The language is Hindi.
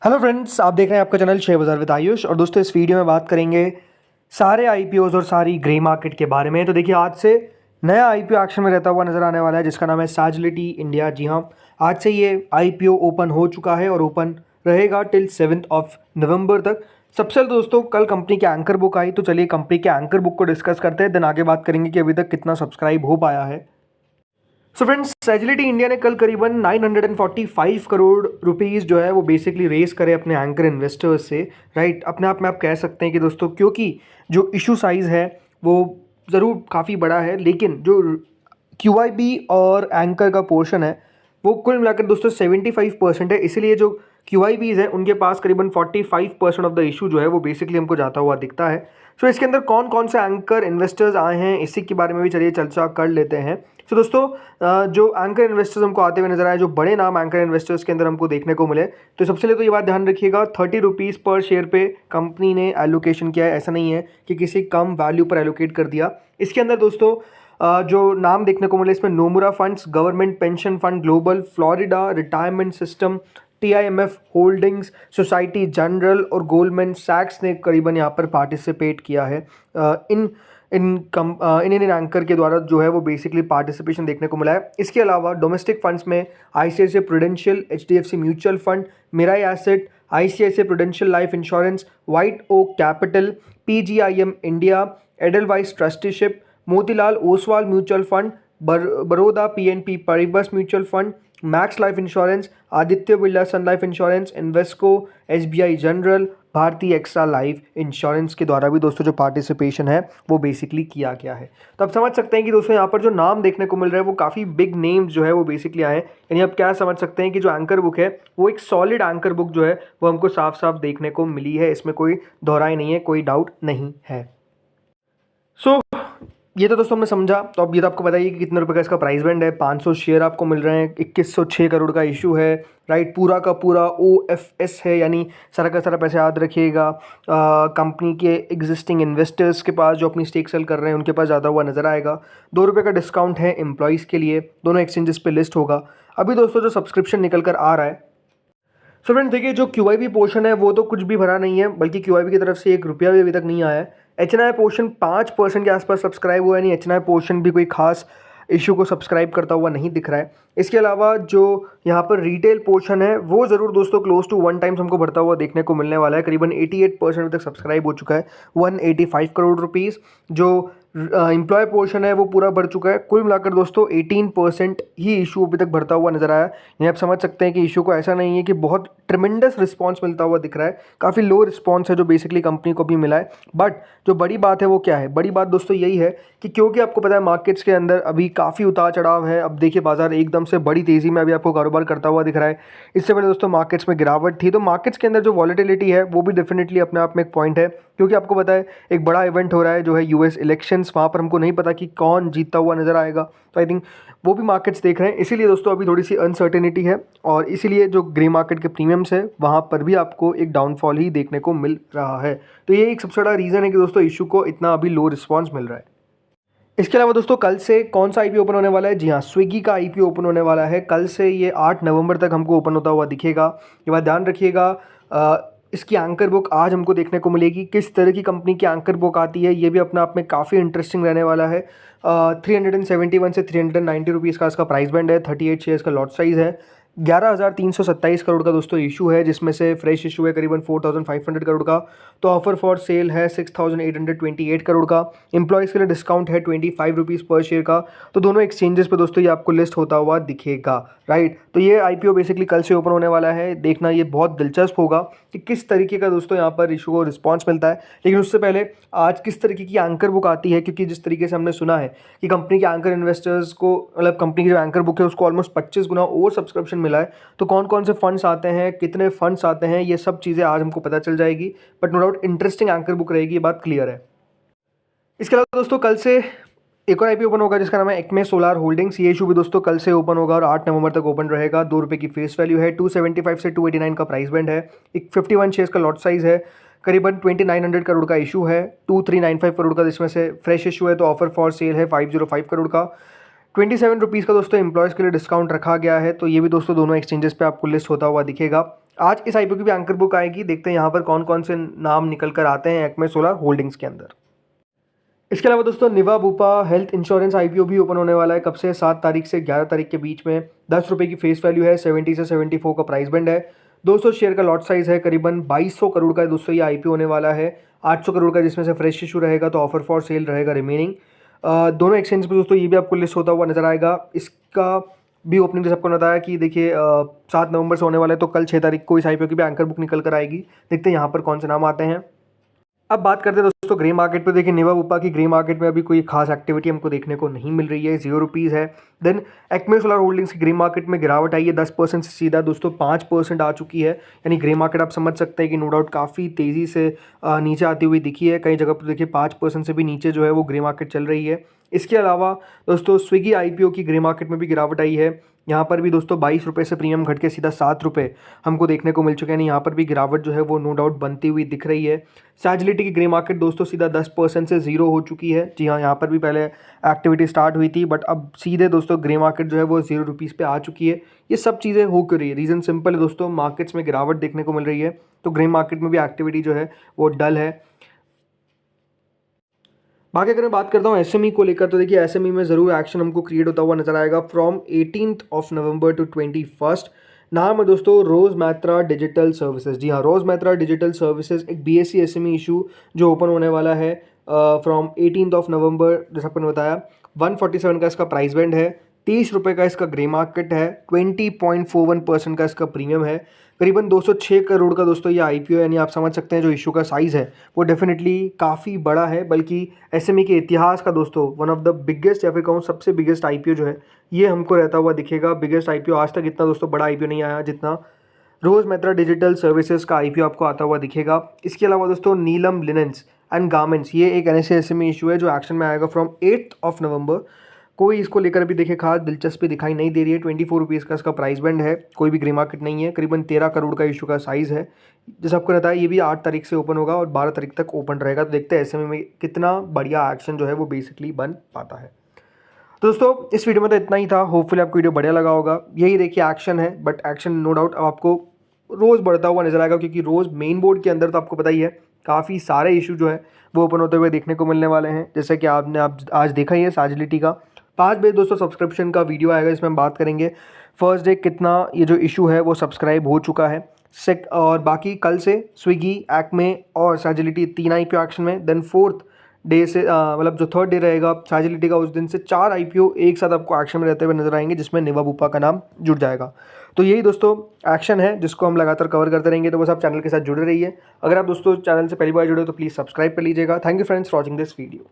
हेलो फ्रेंड्स, आप देख रहे हैं आपका चैनल शेयर बाजार विद आयुष। और दोस्तों, इस वीडियो में बात करेंगे सारे आईपीओज और सारी ग्रे मार्केट के बारे में। तो देखिए, आज से नया आईपीओ एक्शन में रहता हुआ नजर आने वाला है, जिसका नाम है सैजिलिटी इंडिया। जी हाँ, आज से ये आईपीओ ओपन हो चुका है और ओपन रहेगा टिल 7 नवंबर तक। सबसे पहले दोस्तों, कल कंपनी के एंकर बुक आई, तो चलिए कंपनी के एंकर बुक को डिस्कस करते हैं। देन आगे बात करेंगे कि अभी तक कितना सब्सक्राइब हो पाया है। सो फ्रेंड्स, सैजिलिटी इंडिया ने कल करीबन 945 करोड़ रुपीस जो है वो बेसिकली रेस करे अपने एंकर इन्वेस्टर्स से। राइट, अपने आप में आप कह सकते हैं कि दोस्तों, क्योंकि जो इशू साइज़ है वो ज़रूर काफ़ी बड़ा है, लेकिन जो क्यूआईबी और एंकर का पोर्शन है वो कुल मिलाकर दोस्तों 75% है। इसीलिए जो क्यूआईबीज है उनके पास करीबन 45% ऑफ द इशू जो है वो बेसिकली हमको जाता हुआ दिखता है। सो इसके अंदर कौन कौन से एंकर इन्वेस्टर्स आए हैं, इसी के बारे में भी चलिए चर्चा कर लेते हैं। सो दोस्तों, जो एंकर इन्वेस्टर्स हमको आते हुए नजर आए, जो बड़े नाम एंकर इन्वेस्टर्स के अंदर हमको देखने को मिले, तो सबसे पहले तो ये बात ध्यान रखिएगा, 30 रुपीज़ पर शेयर पे कंपनी ने एलोकेशन किया है। ऐसा नहीं है कि किसी कम वैल्यू पर एलोकेट कर दिया। इसके अंदर दोस्तों जो नाम देखने को मिले, इसमें Nomura funds, government pension fund global, Florida retirement system, TIMF holdings, society general और गोल्डमैन सैक्स ने करीबन यहाँ पर पार्टिसिपेट किया है। इन इन एंकर के द्वारा जो है वो बेसिकली पार्टिसिपेशन देखने को मिला है। इसके अलावा डोमेस्टिक फंड्स में ICICI prudential, HDFC mutual fund, Mirae asset, ICICI prudential life insurance, white oak capital, PGIM India, Edelweiss trusteeship, Motilal Oswal mutual fund, Baroda PNP Paribas mutual fund, Max life insurance, Aditya Birla Sun life insurance, Invesco, SBI general, Bharti AXA life insurance के द्वारा भी दोस्तों जो पार्टिसिपेशन है वो बेसिकली किया गया है। तो आप समझ सकते हैं कि दोस्तों यहाँ पर जो नाम देखने को मिल रहा है वो काफ़ी बिग नेम्स जो है वो बेसिकली आए हैं। यानी आप क्या समझ सकते हैं कि जो एंकर बुक है वो एक सॉलिड एंकर बुक जो है वो हमको साफ साफ देखने को मिली है। इसमें कोई दोहराई नहीं है, कोई डाउट नहीं है। सो ये तो दोस्तों हमने समझा। तो अब ये तो आपको बताइए कि कितने रुपए का इसका प्राइस बैंड है। 500 शेयर आपको मिल रहे हैं, 2106 करोड़ का इशू है। राइट, पूरा का पूरा ओएफएस है, यानी सारा का सारा पैसा याद रखिएगा कंपनी के एग्जिस्टिंग इन्वेस्टर्स के पास जो अपनी स्टेक सेल कर रहे हैं उनके पास ज़्यादा हुआ नजर आएगा। ₹2 का डिस्काउंट है एम्प्लॉयज़ के लिए, दोनों एक्सचेंजेस पे लिस्ट होगा। अभी दोस्तों जो सब्सक्रिप्शन निकल कर आ रहा है, सो फ्रेंड्स देखिए, जो क्यूआईबी पोर्शन है वो तो कुछ भी भरा नहीं है, बल्कि क्यूआईबी की तरफ से ₹1 भी अभी तक नहीं आया है। एचएनआई पोर्शन 5% के आसपास सब्सक्राइब हुआ है, नहीं एचएनआई पोर्शन भी कोई खास इशू को सब्सक्राइब करता हुआ नहीं दिख रहा है। इसके अलावा जो यहाँ पर रिटेल पोर्शन है वो ज़रूर दोस्तों क्लोज टू 1 टाइम्स हमको बढ़ता हुआ देखने को मिलने वाला है। करीबन 88% तक सब्सक्राइब हो चुका है, 185 करोड़ रुपीज़। जो एम्प्लॉय पोर्शन है वो पूरा बढ़ चुका है। कुल मिलाकर दोस्तों 18% ही इशू अभी तक बढ़ता हुआ नजर आया। यानी आप समझ सकते हैं कि इशू को ऐसा नहीं है कि बहुत ट्रिमेंडस रिस्पांस मिलता हुआ दिख रहा है, काफ़ी लो रिस्पांस है जो बेसिकली कंपनी को भी मिला है। बट जो बड़ी बात है वो क्या है, बड़ी बात दोस्तों यही है कि क्योंकि आपको पता है मार्केट्स के अंदर अभी काफ़ी उतार चढ़ाव है। अब देखिए, बाजार एकदम से बड़ी तेज़ी में अभी आपको कारोबार करता हुआ दिख रहा है। इससे पहले दोस्तों मार्केट्स में गिरावट थी, तो मार्केट्स के अंदर जो वॉलेटिलिटी है वो भी डेफिनेटली अपने आप में एक पॉइंट है, क्योंकि आपको पता है एक बड़ा इवेंट हो रहा है जो है यूएस इलेक्शंस। वहाँ पर हमको नहीं पता कि कौन जीतता हुआ नजर आएगा, तो आई थिंक वो भी मार्केट्स देख रहे हैं। इसीलिए दोस्तों अभी थोड़ी सी अनसर्टेनिटी है, और इसीलिए जो ग्रे मार्केट के प्रीमियम्स है वहाँ पर भी आपको एक डाउनफॉल ही देखने को मिल रहा है। तो ये एक सबसे बड़ा रीज़न है कि दोस्तों इशू को इतना अभी लो रिस्पॉन्स मिल रहा है। इसके अलावा दोस्तों कल से कौन सा आईपीओ ओपन होने वाला है? जी हाँ, स्विगी का आईपीओ ओपन होने वाला है कल से। ये 8 नवंबर तक हमको ओपन होता हुआ दिखेगा। ये बात ध्यान रखिएगा। इसकी एंकर बुक आज हमको देखने को मिलेगी। किस तरह की कंपनी की एंकर बुक आती है ये भी अपने आप में काफ़ी इंटरेस्टिंग रहने वाला है। 371 से 390 रुपीज़ का इसका प्राइस बैंड है। 38 शेयर्स का लॉट साइज़ है। 11,327 करोड़ का दोस्तों इशू है, जिसमें से फ्रेश इशू है करीबन 4,500 करोड़ का। तो ऑफर फॉर सेल है 6,828 करोड़ का। एम्प्लॉयज़ के लिए डिस्काउंट है 25 रुपीज़ पर शेयर का। तो दोनों एक्सचेंजेस पे दोस्तों ये आपको लिस्ट होता हुआ दिखेगा। राइट, तो ये आईपीओ बेसिकली कल से ओपन होने वाला है। देखना ये बहुत दिलचस्प होगा कि किस तरीके का दोस्तों यहाँ पर इशू को रिस्पॉन्स मिलता है। लेकिन उससे पहले आज किस तरीके की एंकर बुक आती है, क्योंकि जिस तरीके से हमने सुना है कि कंपनी के एंकर इन्वेस्टर्स को, मतलब कंपनी की जो एंकर बुक है उसको ऑलमोस्ट 25 गुना और सब्सक्रिप्शन मिला है। तो कौन कौन से फंड्स आते हैं, कितने फंड्स आते हैं, ये सब चीज़ें आज हमको पता चल जाएगी। But no doubt interesting anchor book रहेगी, ये बात क्लियर है। इसके अलावा दोस्तों कल से एक और आईपीओ ओपन होगा जिसका नाम है एक्मे सोलार होल्डिंग्स। ये इशू भी दोस्तों कल से ओपन होगा और 8 नवंबर तक ओपन रहेगा। ₹2 की फेस वैल्यू है। 275 से 289 का प्राइस बैंड है। एक 51 शेयर्स का लॉट साइज है। करीबन 2900 करोड़ का इशू है। 2395 करोड़ का जिसमें से फ्रेश इशू है, तो ऑफर फॉर सेल है 505 करोड़ का। 27 रुपीज़ का दोस्तों एम्प्लॉयज़ के लिए डिस्काउंट रखा गया है। तो ये भी दोस्तों दोनों एक्सचेंजेस पे आपको लिस्ट होता हुआ दिखेगा। आज इस आईपीओ की भी एंकर बुक आएगी, देखते हैं यहाँ पर कौन कौन से नाम निकल कर आते हैं एक्मे सोलर होल्डिंग्स के अंदर। इसके अलावा दोस्तों निवा बुपा हेल्थ इंश्योरेंस आईपीओ भी ओपन होने वाला है। कब से? 7 तारीख से 11 तारीख के बीच में। 10 रुपये की फेस वैल्यू है, 70 से 74 का प्राइस बैंड है। 200 शेयर का लॉट साइज है, करीबन 2200 करोड़ का दोस्तों ये आईपीओ होने वाला है। 800 करोड़ का जिसमें से फ्रेश इशू रहेगा, तो ऑफर फॉर सेल रहेगा रिमेनिंग। दोनों एक्सचेंज पर दोस्तों ये भी आपको लिस्ट होता हुआ नजर आएगा। इसका भी ओपनिंग जैसे आपको बताया कि देखिए 7 नवंबर से होने वाला है, तो कल 6 तारीख को इस आईपीओ की भी एंकर बुक निकल कर आएगी। देखते हैं यहाँ पर कौन से नाम आते हैं। अब बात करते हैं दोस्तों ग्रे मार्केट पे। देखिए निवा बुपा की ग्रे मार्केट में अभी कोई खास एक्टिविटी हमको देखने को नहीं मिल रही है, 0 रुपीज़ है। देन एक्मे सोलर होल्डिंग्स की ग्रे मार्केट में गिरावट आई है 10% से सीधा दोस्तों 5% आ चुकी है। यानी ग्रे मार्केट आप समझ सकते हैं कि नो डाउट काफ़ी तेज़ी से नीचे आती हुई दिखी है। कई जगह पर देखिए 5% से भी नीचे जो है वो ग्रे मार्केट चल रही है। इसके अलावा दोस्तों स्विगी आईपीओ की ग्रे मार्केट में भी गिरावट आई है। यहाँ पर भी दोस्तों 22 रुपये से प्रीमियम घट के सीधा 7 रुपये हमको देखने को मिल चुके हैं। यहाँ पर भी गिरावट जो है वो नो डाउट बनती हुई दिख रही है। सैजिलिटी की ग्रे मार्केट दोस्तों सीधा 10% से 0 हो चुकी है। जी हाँ, यहाँ पर भी पहले एक्टिविटी स्टार्ट हुई थी, बट अब सीधे दोस्तों ग्रे मार्केट जो है वो 0 रुपीज़ पे आ चुकी है। ये सब चीज़ें हो क्यों रही है? रीज़न सिंपल है दोस्तों, मार्केट्स में गिरावट देखने को मिल रही है, तो ग्रे मार्केट में भी एक्टिविटी जो है वो डल है। बाकी अगर मैं बात करता हूँ एसएमई को लेकर, तो देखिए एसएमई में ज़रूर एक्शन हमको क्रिएट होता हुआ नजर आएगा फ्रॉम 18 नवंबर टू 21। नाम है दोस्तों रोज मैत्रा डिजिटल सर्विसेज। जी हाँ, रोज मैत्रा डिजिटल सर्विसेज एक बीएससी एसएमई इशू जो ओपन होने वाला है फ्रॉम 18 नवंबर। जैसा आपने बताया 147 का इसका प्राइस बैंड है, 30 रुपये का इसका ग्रे मार्केट है, 20.41% का इसका प्रीमियम है। करीबन 206 करोड़ का दोस्तों ये आईपीओ, यानी आप समझ सकते हैं जो इशू का साइज़ है वो डेफिनेटली काफ़ी बड़ा है। बल्कि एसएमई के इतिहास का दोस्तों वन ऑफ द बिगेस्ट या फिर कहूँ सबसे बिगेस्ट आईपीओ जो है ये हमको रहता हुआ दिखेगा। बिगेस्ट आईपीओ आज तक इतना दोस्तों बड़ा आईपीओ नहीं आया जितना रोज मैत्रा डिजिटल सर्विसेज का आईपीओ आपको आता हुआ दिखेगा। इसके अलावा दोस्तों नीलम लिनेंस एंड गारमेंट्स, ये एक एनएसए एसएमई इशू है जो एक्शन में आएगा फ्रॉम 8 नवंबर। कोई इसको लेकर भी देखिए खास दिलचस्पी दिखाई नहीं दे रही है। 24 रुपीज़ का इसका प्राइस बैंड है, कोई भी ग्रे मार्केट नहीं है। करीबन 13 करोड़ का इशू का साइज़ है। जैसे आपको बताया ये भी 8 तारीख से ओपन होगा और 12 तारीख तक ओपन रहेगा। तो देखते हैं एसएमई में कितना बढ़िया एक्शन जो है वो बेसिकली बन पाता है। तो दोस्तों इस वीडियो में तो इतना ही था। होपफुली आपको वीडियो बढ़िया लगा होगा। यही देखिए एक्शन है, बट एक्शन नो डाउट अब आपको रोज़ बढ़ता हुआ नजर आएगा, क्योंकि रोज़ मेन बोर्ड के अंदर तो आपको पता ही है काफ़ी सारे इशू जो है वो ओपन होते हुए देखने को मिलने वाले हैं। जैसे कि आपने आज देखा ही है सैजिलिटी का 5 बजे दोस्तों सब्सक्रिप्शन का वीडियो आएगा, इसमें हम बात करेंगे फर्स्ट डे कितना ये जो इशू है वो सब्सक्राइब हो चुका है। और बाकी कल से स्विगी, एक्मे और सैजिलिटी 3 आईपीओ एक्शन में। देन 4th डे से मतलब जो 3rd डे रहेगा सैजिलिटी का, उस दिन से 4 आईपीओ एक साथ आपको एक्शन में रहते हुए नजर आएंगे, जिसमें निवा बुपा का नाम जुड़ जाएगा। तो यही दोस्तों एक्शन है जिसको हम लगातार कवर करते रहेंगे। तो बस आप चैनल के साथ जुड़े रहिए। अगर आप दोस्तों चैनल से पहली बार जुड़े हो तो प्लीज़ सब्सक्राइब कर लीजिएगा। Thank you friends for watching this video.